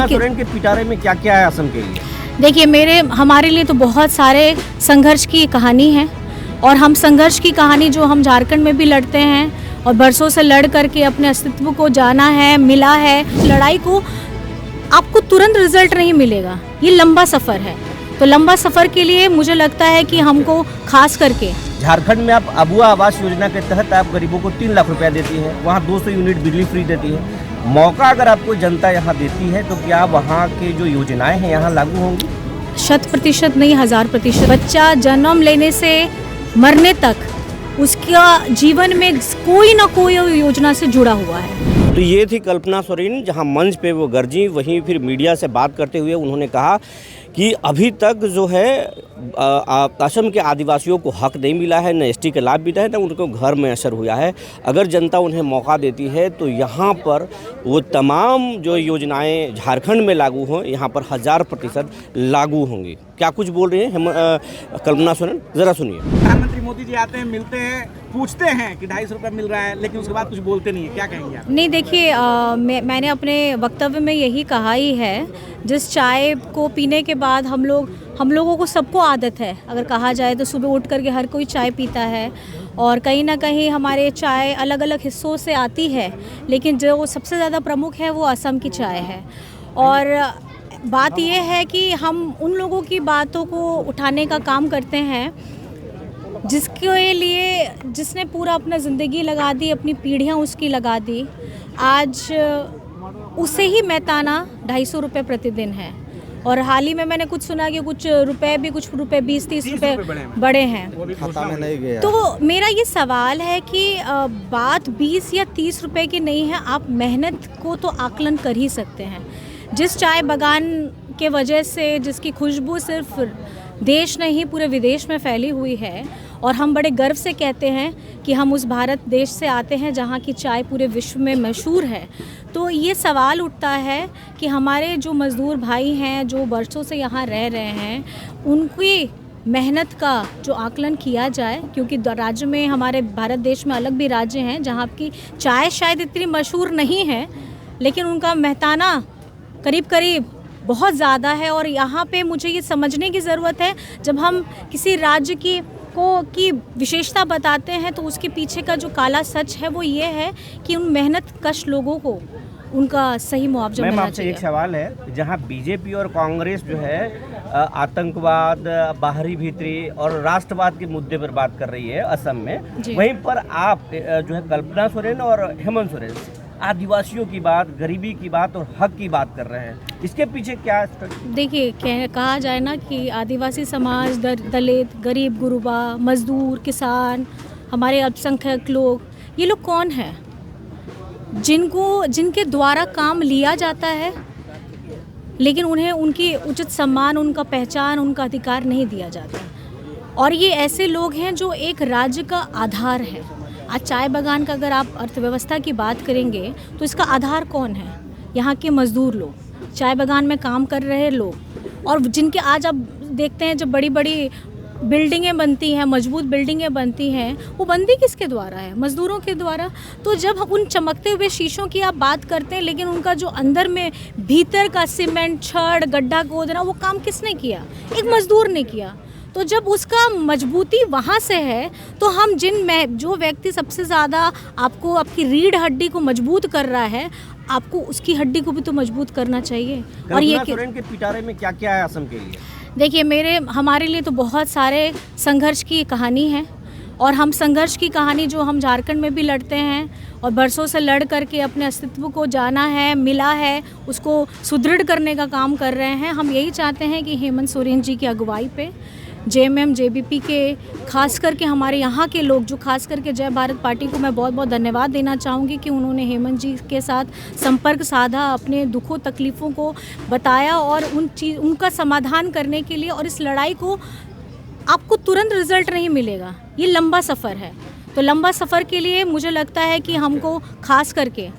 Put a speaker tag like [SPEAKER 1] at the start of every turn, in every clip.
[SPEAKER 1] कल्पना सोरेन के पिटारे में क्या क्या है असम के लिए?
[SPEAKER 2] देखिए, हमारे लिए तो बहुत सारे संघर्ष की कहानी है, और हम संघर्ष की कहानी जो हम झारखंड में भी लड़ते हैं और बरसों से लड़ करके अपने अस्तित्व को जाना है, मिला है। लड़ाई को आपको तुरंत रिजल्ट नहीं मिलेगा, ये लंबा सफ़र है। तो लंबा सफ़र के लिए मुझे लगता है कि हमको खास करके
[SPEAKER 1] झारखंड में आप अबुआ आवास योजना के तहत आप गरीबों को 3 लाख रुपया देती है, वहाँ 200 यूनिट बिजली फ्री देती है। मौका अगर आपको जनता यहाँ देती है तो क्या वहाँ के जो योजनाएं हैं यहाँ लागू होंगी?
[SPEAKER 2] 100% नहीं, 1000%। बच्चा जन्म लेने से मरने तक उसका जीवन में कोई ना कोई योजना से जुड़ा हुआ है।
[SPEAKER 1] तो ये थी कल्पना सोरेन, जहां मंच पे वो गरजी, वहीं फिर मीडिया से बात करते हुए उन्होंने कहा कि अभी तक जो है असम के आदिवासियों को हक नहीं मिला है, न एसटी का लाभ मिला है, न उनको घर में असर हुआ है। अगर जनता उन्हें मौका देती है तो यहाँ पर वो तमाम जो योजनाएं झारखंड में लागू हों, यहाँ पर 1000% लागू होंगी। क्या कुछ बोल रहे हैं कल्पना सोरेन, ज़रा सुनिए।
[SPEAKER 3] प्रधानमंत्री मोदी जी आते हैं, मिलते हैं, पूछते हैं कि 250 रुपये मिल रहा है, लेकिन उसके बाद कुछ बोलते नहीं है। क्या कहेंगे आप?
[SPEAKER 2] नहीं, देखिए, मैंने अपने वक्तव्य में यही कहा ही है, जिस चाय को पीने के बाद हम लोगों को सबको आदत है, अगर कहा जाए तो सुबह उठ करके हर कोई चाय पीता है, और कहीं ना कहीं हमारे चाय अलग अलग हिस्सों से आती है, लेकिन जो सबसे ज़्यादा प्रमुख है वो असम की चाय है। और बात यह है कि हम उन लोगों की बातों को उठाने का काम करते हैं जिसके लिए जिसने पूरा अपना ज़िंदगी लगा दी, अपनी पीढ़ियाँ उसकी लगा दी। आज उसे ही मैताना 250 रुपये प्रतिदिन है, और हाल ही में मैंने कुछ सुना कि कुछ रुपए 20-30 रुपए बढ़े हैं।
[SPEAKER 1] खाता में नहीं गया।
[SPEAKER 2] तो मेरा ये सवाल है कि बात 20 या 30 रुपए की नहीं है, आप मेहनत को तो आकलन कर ही सकते हैं। जिस चाय बागान के वजह से जिसकी खुशबू सिर्फ देश नहीं पूरे विदेश में फैली हुई है, और हम बड़े गर्व से कहते हैं कि हम उस भारत देश से आते हैं जहाँ की चाय पूरे विश्व में मशहूर है। तो ये सवाल उठता है कि हमारे जो मज़दूर भाई हैं, जो बरसों से यहाँ रह रहे हैं, उनकी मेहनत का जो आकलन किया जाए, क्योंकि राज्य में, हमारे भारत देश में अलग भी राज्य हैं जहाँ की चाय शायद इतनी मशहूर नहीं है, लेकिन उनका मेहताना करीब करीब बहुत ज़्यादा है। और यहाँ पे मुझे ये समझने की ज़रूरत है, जब हम किसी राज्य की विशेषता बताते हैं तो उसके पीछे का जो काला सच है वो ये है कि उन मेहनत कश लोगों को उनका सही मुआवजा मिलना चाहिए।
[SPEAKER 1] एक सवाल है, जहां बीजेपी और कांग्रेस जो है आतंकवाद, बाहरी भीतरी और राष्ट्रवाद के मुद्दे पर बात कर रही है असम में, वहीं पर आप जो है कल्पना सोरेन और हेमंत सोरेन आदिवासियों की बात, गरीबी की बात और हक की बात कर रहे हैं। इसके पीछे क्या?
[SPEAKER 2] देखिए, कहा जाए ना कि आदिवासी समाज, दलित, गरीब गुरुबा, मजदूर, किसान, हमारे अल्पसंख्यक लोग, ये लोग कौन हैं जिनके द्वारा काम लिया जाता है, लेकिन उन्हें उनकी उचित सम्मान, उनका पहचान, उनका अधिकार नहीं दिया जाता। और ये ऐसे लोग हैं जो एक राज्य का आधार है। आज चाय बागान का अगर आप अर्थव्यवस्था की बात करेंगे तो इसका आधार कौन है? यहाँ के मज़दूर लोग, चाय बागान में काम कर रहे लोग, और जिनके आज आप देखते हैं जब बड़ी बड़ी बिल्डिंगें बनती हैं, मजबूत बिल्डिंगें बनती हैं, वो बनती किसके द्वारा है? मज़दूरों के द्वारा। तो जब हम उन चमकते हुए शीशों की आप बात करते हैं, लेकिन उनका जो अंदर में भीतर का सीमेंट, छड़, गड्ढा खोदना, वो काम किसने किया? एक मज़दूर ने किया। तो जब उसका मजबूती वहाँ से है, तो हम जो व्यक्ति सबसे ज़्यादा आपकी रीढ़ हड्डी को मजबूत कर रहा है, आपको उसकी हड्डी को भी तो मजबूत करना चाहिए। और ये
[SPEAKER 1] सोरेन के पिटारे में क्या क्या है असम के लिए?
[SPEAKER 2] देखिए, हमारे लिए तो बहुत सारे संघर्ष की कहानी है, और हम संघर्ष की कहानी जो हम झारखंड में भी लड़ते हैं और बरसों से लड़ करके अपने अस्तित्व को जाना है, मिला है, उसको सुदृढ़ करने का काम कर रहे हैं। हम यही चाहते हैं कि हेमंत सोरेन जी की अगुवाई पे जेएमएम, जेबीपी के खास करके हमारे यहाँ के लोग, जो खास करके जय भारत पार्टी को मैं बहुत बहुत धन्यवाद देना चाहूँगी कि उन्होंने हेमंत जी के साथ संपर्क साधा, अपने दुखों तकलीफ़ों को बताया और उनका समाधान करने के लिए। और इस लड़ाई को आपको तुरंत रिजल्ट नहीं मिलेगा, ये लंबा सफ़र है। तो लंबा सफ़र के लिए मुझे लगता है कि हमको खास करके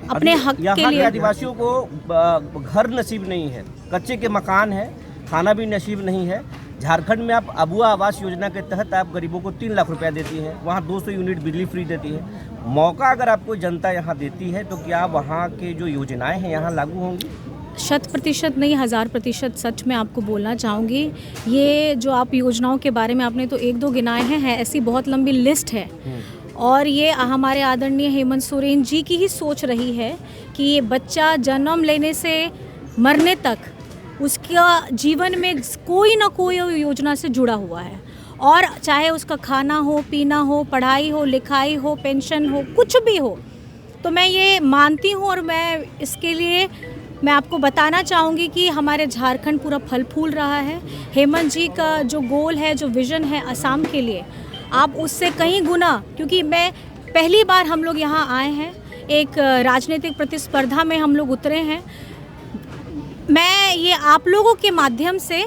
[SPEAKER 2] अपने हक के लिए,
[SPEAKER 1] आदिवासियों को घर नसीब नहीं है, कच्चे के मकान है, खाना भी नसीब नहीं है। झारखंड में आप अबुआ आवास योजना के तहत आप गरीबों को 3 लाख रुपया देती है, वहाँ 200 यूनिट बिजली फ्री देती है। मौका अगर आपको जनता यहाँ देती है तो क्या वहाँ के जो योजनाएं हैं यहाँ लागू होंगी?
[SPEAKER 2] 100% नहीं 1000% सच में आपको बोलना चाहूँगी। ये जो आप योजनाओं के बारे में आपने तो 1-2 गिनाए हैं, ऐसी बहुत लंबी लिस्ट है। और ये हमारे आदरणीय हेमंत सोरेन जी की ही सोच रही है कि ये बच्चा जन्म लेने से मरने तक उसका जीवन में कोई ना कोई योजना से जुड़ा हुआ है, और चाहे उसका खाना हो, पीना हो, पढ़ाई हो, लिखाई हो, पेंशन हो, कुछ भी हो। तो मैं ये मानती हूँ, और मैं इसके लिए मैं आपको बताना चाहूँगी कि हमारे झारखंड पूरा फल फूल रहा है। हेमंत जी का जो गोल है, जो विज़न है असम के लिए, आप उससे कहीं गुना, क्योंकि मैं पहली बार हम लोग यहाँ आए हैं, एक राजनीतिक प्रतिस्पर्धा में हम लोग उतरे हैं। मैं ये आप लोगों के माध्यम से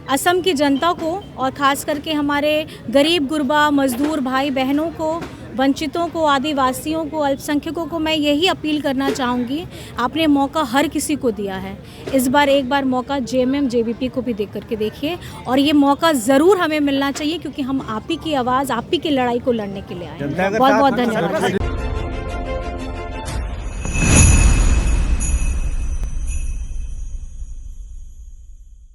[SPEAKER 2] असम की जनता को, और ख़ास करके हमारे गरीब गुरबा मज़दूर भाई बहनों को, वंचितों को, आदिवासियों को, अल्पसंख्यकों को मैं यही अपील करना चाहूँगी, आपने मौका हर किसी को दिया है, इस बार एक बार मौका JMM JVP को भी देख करके देखिए, और ये मौका ज़रूर हमें मिलना चाहिए, क्योंकि हम आप ही की आवाज़, आप ही की लड़ाई को लड़ने के लिए आए हैं। बहुत बहुत धन्यवाद।